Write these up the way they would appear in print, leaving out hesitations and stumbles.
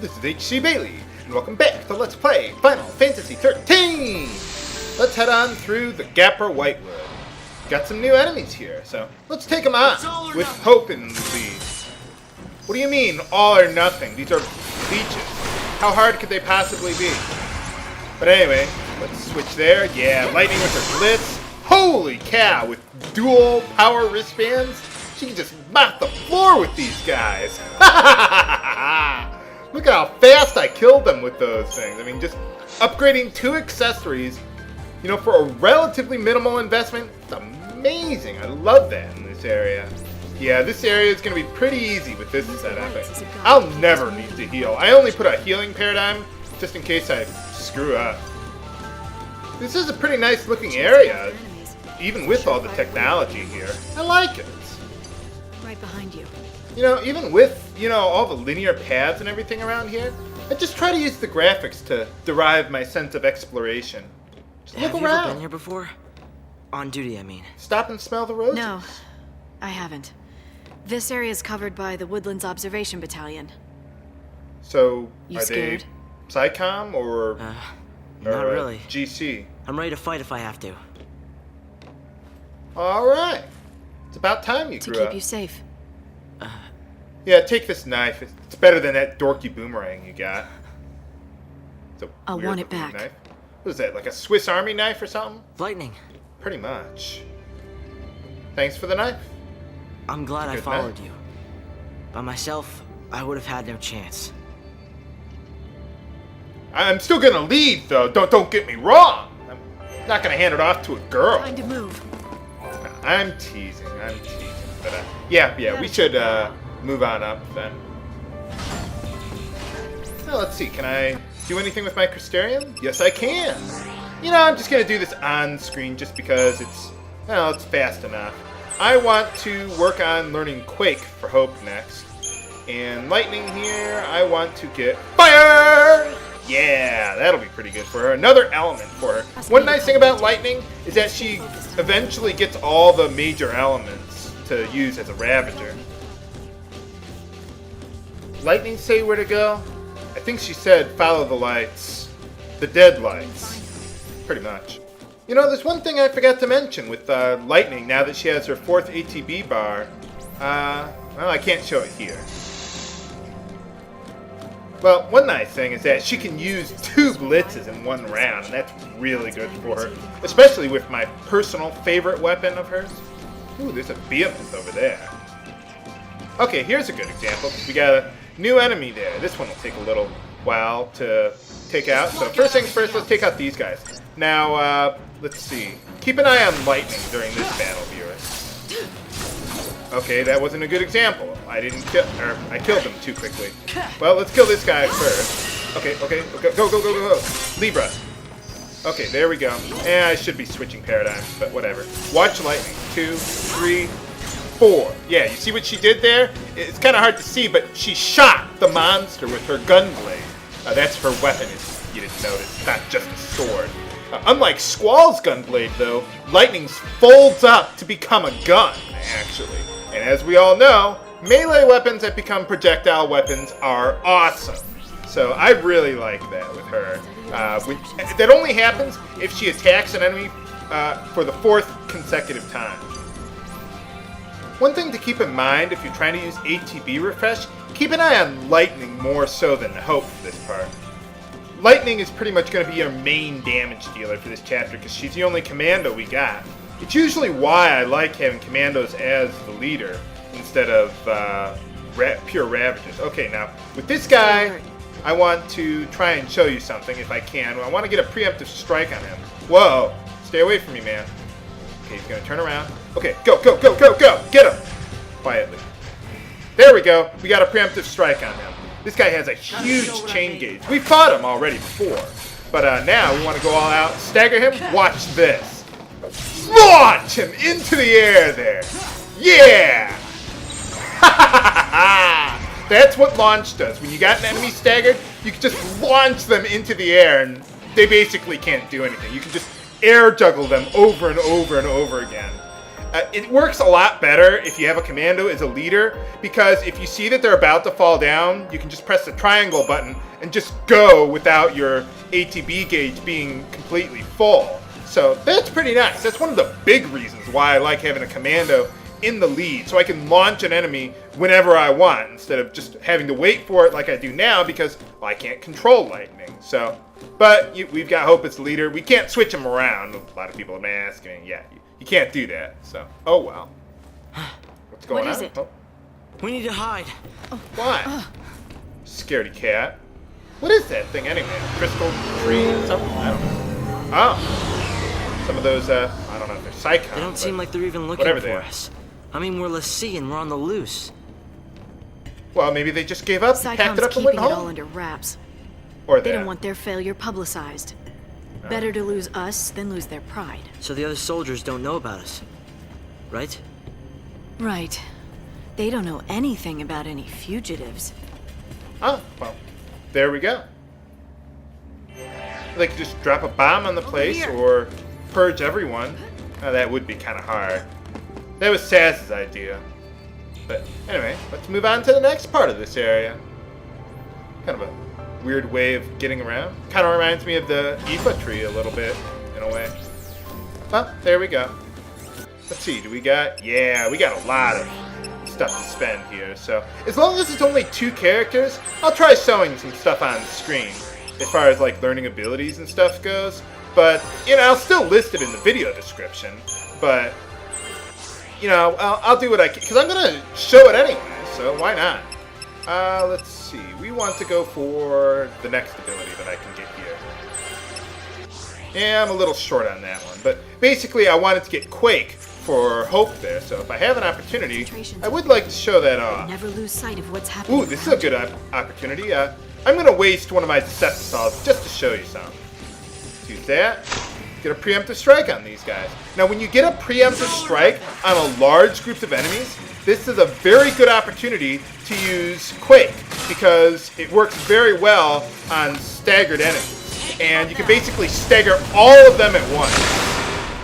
this is HC Bailey, and welcome back to Let's Play Final Fantasy XIII! Let's head on through the Gapra Whitewood. Got some new enemies here, so let's take them on, with hope in the lead. What do you mean, all or nothing? These are leeches. How hard could they possibly be? But anyway, let's switch there. Yeah, Lightning with her Blitz. Holy cow, with dual power wristbands, she can just mop the floor with these guys. Look at how fast I killed them with those things. I mean, just upgrading 2 accessories, you know, for a relatively minimal investment, it's amazing. I love that in this area. Yeah, this area is going to be pretty easy with this setup. I'll never need to heal. I only put a healing paradigm just in case I screw up. This is a pretty nice looking area, even with all the technology here. I like it. Right behind you. You know, even with, you know, all the linear paths and everything around here, I just try to use the graphics to derive my sense of exploration. Just look Have around. you ever been here before? On duty, I mean. Stop and smell the roses. No, I haven't. This area is covered by the Woodlands Observation Battalion. So, You are scared? they PsyCom or Not really. GC? I'm ready to fight if I have to. Alright. It's about time you To grew keep up. you safe. Yeah, take this knife. It's better than that dorky boomerang you got. It's a I'll weird want it looking back. Knife. What is that, like a Swiss Army knife or something? Lightning, Pretty much. Thanks for the knife. I'm glad I Good followed man. you. By myself, I would have had no chance. I'm still gonna lead, though. Don't get me wrong. I'm not gonna hand it off to a girl. Time to move. I'm teasing. But yeah, we should move on up then. Now let's see. Can I do anything with my Crystarium? Yes, I can. You know, I'm just gonna do this on screen just because it's fast enough. I want to work on learning Quake for Hope next. And Lightning here, I want to get Fire! Yeah, that'll be pretty good for her. Another element for her. One nice thing about Lightning is that she eventually gets all the major elements to use as a Ravager. Lightning say where to go? I think she said follow the lights. The dead lights. Pretty much. You know, there's one thing I forgot to mention with Lightning now that she has her 4th ATB bar. Well, I can't show it here. Well, one nice thing is that she can use 2 blitzes in one round, and that's really good for her. Especially with my personal favorite weapon of hers. Ooh, there's a behemoth over there. Okay, here's a good example. We got a new enemy there. This one will take a little while to take out. So first things first, let's take out these guys. Now, let's see. Keep an eye on Lightning during this battle, viewers. Okay, that wasn't a good example. I killed them too quickly. Well, let's kill this guy first. Okay, go. Libra. Okay, there we go. I should be switching paradigms, but whatever. Watch Lightning. 2, 3, 4. Yeah, you see what she did there? It's kind of hard to see, but she shot the monster with her gunblade. That's her weapon, if you didn't notice. It's not just a sword. Unlike Squall's gunblade, though, Lightning's folds up to become a gun, actually. And as we all know, melee weapons that become projectile weapons are awesome. So I really like that with her. That only happens if she attacks an enemy for the 4th consecutive time. One thing to keep in mind if you're trying to use ATB refresh, keep an eye on Lightning more so than Hope for this part. Lightning is pretty much going to be our main damage dealer for this chapter because she's the only Commando we got. It's usually why I like having Commandos as the leader instead of pure Ravagers. Okay, now, with this guy, I want to try and show you something if I can. I want to get a preemptive strike on him. Whoa, stay away from me, man. Okay, he's going to turn around. Okay, go. Get him. Quietly. There we go. We got a preemptive strike on him. This guy has a huge chain gauge. We fought him already before. But now we want to go all out, stagger him. Watch this. Launch him into the air there. Yeah! That's what launch does. When you got an enemy staggered, you can just launch them into the air and they basically can't do anything. You can just air juggle them over and over and over again. It works a lot better if you have a commando as a leader, because if you see that they're about to fall down, you can just press the triangle button and just go without your ATB gauge being completely full. So that's pretty nice. That's one of the big reasons why I like having a commando in the lead, so I can launch an enemy whenever I want instead of just having to wait for it like I do now, because I can't control lightning. So, but we've got Hope as the leader. We can't switch him around. A lot of people have been asking. Yeah, you can't do that. So, oh well. What's going on? What is it? Oh. We need to hide. Why? Scaredy cat. What is that thing anyway? Crystal tree or something? I don't know. Oh. Some of those, I don't know if they're Psychons. They don't seem like they're even looking for us. I mean, we're Lassie and we're on the loose. Well, maybe they just gave up, packed it Psychon's up and went keeping it all home. under wraps. Or They that. don't want their failure publicized. Better to lose us than lose their pride. So the other soldiers don't know about us, right? Right. They don't know anything about any fugitives. Oh, well, there we go. They could just drop a bomb on the place here. or purge everyone. Oh, that would be kind of hard. That was Sass's idea. But anyway, let's move on to the next part of this area. Kind of a weird way of getting around. Kind of reminds me of the Aoife tree a little bit, in a way. Well, there we go. Let's see, do we got... Yeah, we got a lot of stuff to spend here. So, as long as it's only 2 characters, I'll try showing some stuff on screen as far as, like, learning abilities and stuff goes. But, you know, I'll still list it in the video description. But, you know, I'll do what I can, because I'm going to show it anyway, so why not? Let's see. We want to go for the next ability that I can get here. Yeah, I'm a little short on that one, but basically I wanted to get Quake for Hope there, so if I have an opportunity, I would like to show that off. Never lose sight of what's happening. Ooh, this is a good opportunity. I'm going to waste one of my Decepticons just to show you something. Let's use that. Get a preemptive strike on these guys. Now, when you get a preemptive strike on a large group of enemies, this is a very good opportunity to use Quake, because it works very well on staggered enemies. And you can basically stagger all of them at once.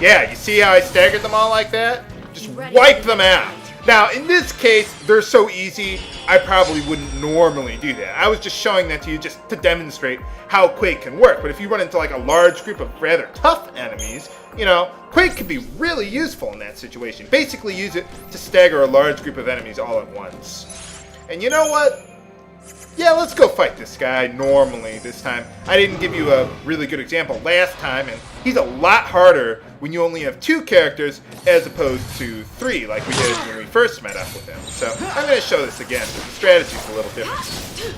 Yeah, you see how I staggered them all like that? Just wipe them out. Now, in this case, they're so easy, I probably wouldn't normally do that. I was just showing that to you just to demonstrate how Quake can work. But if you run into like a large group of rather tough enemies, you know, Quake can be really useful in that situation. Basically use it to stagger a large group of enemies all at once. And you know what? Yeah, let's go fight this guy normally this time. I didn't give you a really good example last time, and he's a lot harder when you only have 2 characters as opposed to 3 like we did when we first met up with him. So I'm going to show this again, but the strategy's a little different.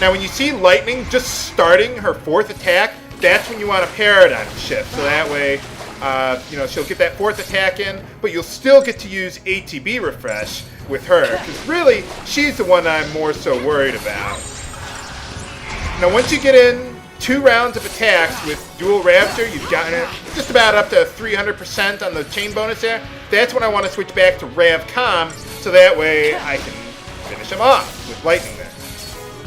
Now when you see Lightning just starting her 4th attack, that's when you want to paradigm shift, so that way you know, she'll get that 4th attack in, but you'll still get to use ATB refresh with her, because really, she's the one I'm more so worried about. Now, once you get in 2 rounds of attacks with dual Ravager, you've gotten it just about up to 300% on the chain bonus there. That's when I want to switch back to RavCom, so that way I can finish him off with Lightning there.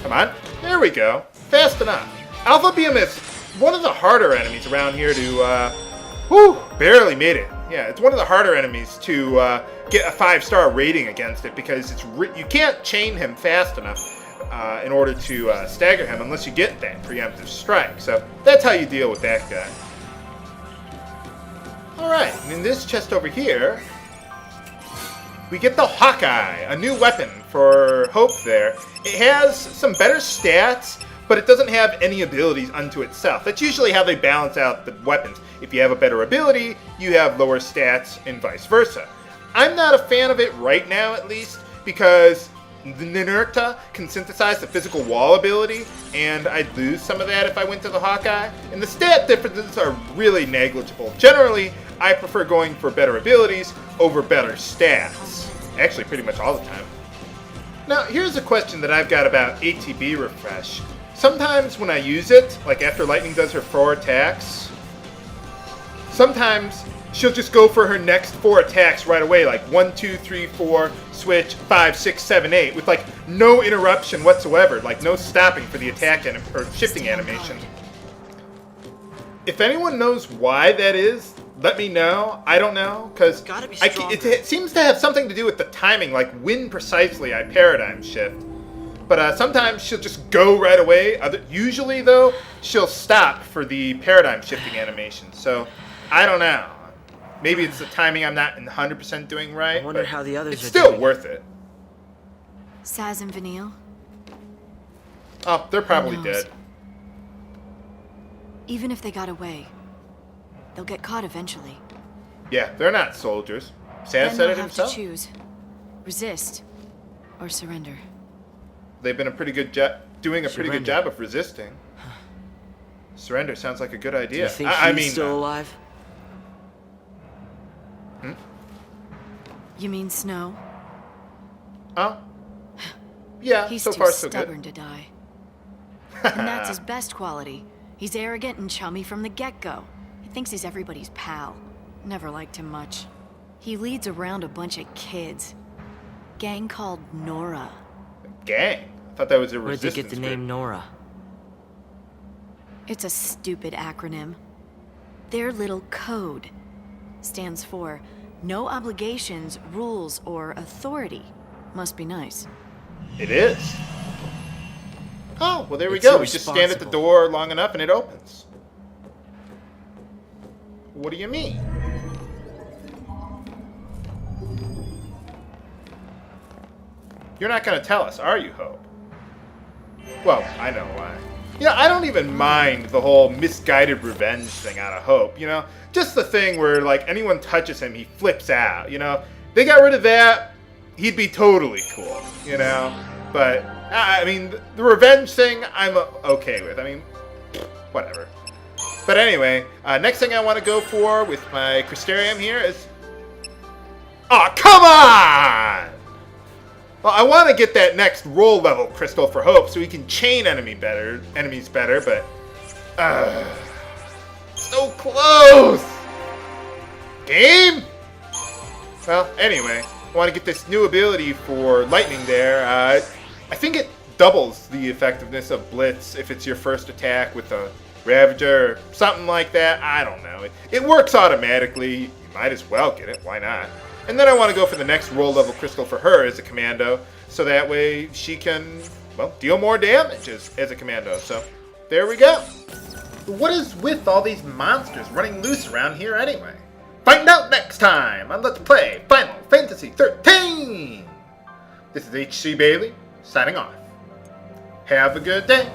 Come on, there we go. Fast enough. Alpha Beam is one of the harder enemies around here to, barely made it. Yeah, it's one of the harder enemies to get a 5-star rating against it, because it's you can't chain him fast enough in order to stagger him unless you get that preemptive strike. So that's how you deal with that guy. Alright, and in this chest over here, we get the Hawkeye, a new weapon for Hope there. It has some better stats, but it doesn't have any abilities unto itself. That's usually how they balance out the weapons. If you have a better ability, you have lower stats, and vice versa. I'm not a fan of it right now, at least, because the Ninurta can synthesize the physical wall ability, and I'd lose some of that if I went to the Hawkeye. And the stat differences are really negligible. Generally, I prefer going for better abilities over better stats. Actually, pretty much all the time. Now, here's a question that I've got about ATB refresh. Sometimes when I use it, like after Lightning does her 4 attacks, sometimes she'll just go for her next 4 attacks right away, like 1, 2, 3, 4, switch, 5, 6, 7, 8, with like no interruption whatsoever, like no stopping for the attack or shifting animation. If anyone knows why that is, let me know. I don't know, because Gotta be it seems to have something to do with the timing, like when precisely I paradigm shift. But sometimes she'll just go right away. Usually, though, she'll stop for the paradigm shifting animation. So, I don't know. Maybe it's the timing I'm not 100% doing right. I wonder how the others it's are still doing. worth it. Saz and Vanille? Oh, they're probably Who knows? dead. Even if they got away, they'll get caught eventually. Yeah, they're not soldiers. Sam Then said they'll it have himself. to choose. Resist or surrender. They've been a pretty good job, doing a pretty good Surrender. job of resisting. Surrender sounds like a good Do idea. you think I he's mean, still alive? You mean Snow? Oh, yeah. He's so too far, so stubborn good. to die. And that's his best quality. He's arrogant and chummy from the get-go. He thinks he's everybody's pal. Never liked him much. He leads around a bunch of kids. Gang called Nora. Gang. I thought that was a Where'd they resistance get the group. name Nora? It's a stupid acronym. Their little code stands for no obligations, rules, or authority. Must be nice. It is. Oh, well, there we It's go. We just stand at the irresponsible. door long enough and it opens. What do you mean? You're not going to tell us, are you, Hope? Well, I know why. You know, I don't even mind the whole misguided revenge thing out of Hope, you know? Just the thing where, like, anyone touches him, he flips out, you know? They got rid of that, he'd be totally cool, you know? But, I mean, the revenge thing, I'm okay with. I mean, whatever. But anyway, next thing I want to go for with my Crystarium here is... Oh, come on! Well, I want to get that next roll level crystal for Hope so he can chain enemies better, but... so close! Game? Well, anyway, I want to get this new ability for Lightning there. I think it doubles the effectiveness of Blitz if it's your first attack with a Ravager or something like that. I don't know. It works automatically. You might as well get it. Why not? And then I want to go for the next roll level crystal for her as a Commando, so that way she can, well, deal more damage as a Commando. So, there we go. What is with all these monsters running loose around here anyway? Find out next time on Let's Play Final Fantasy XIII! This is HC Bailey, signing off. Have a good day.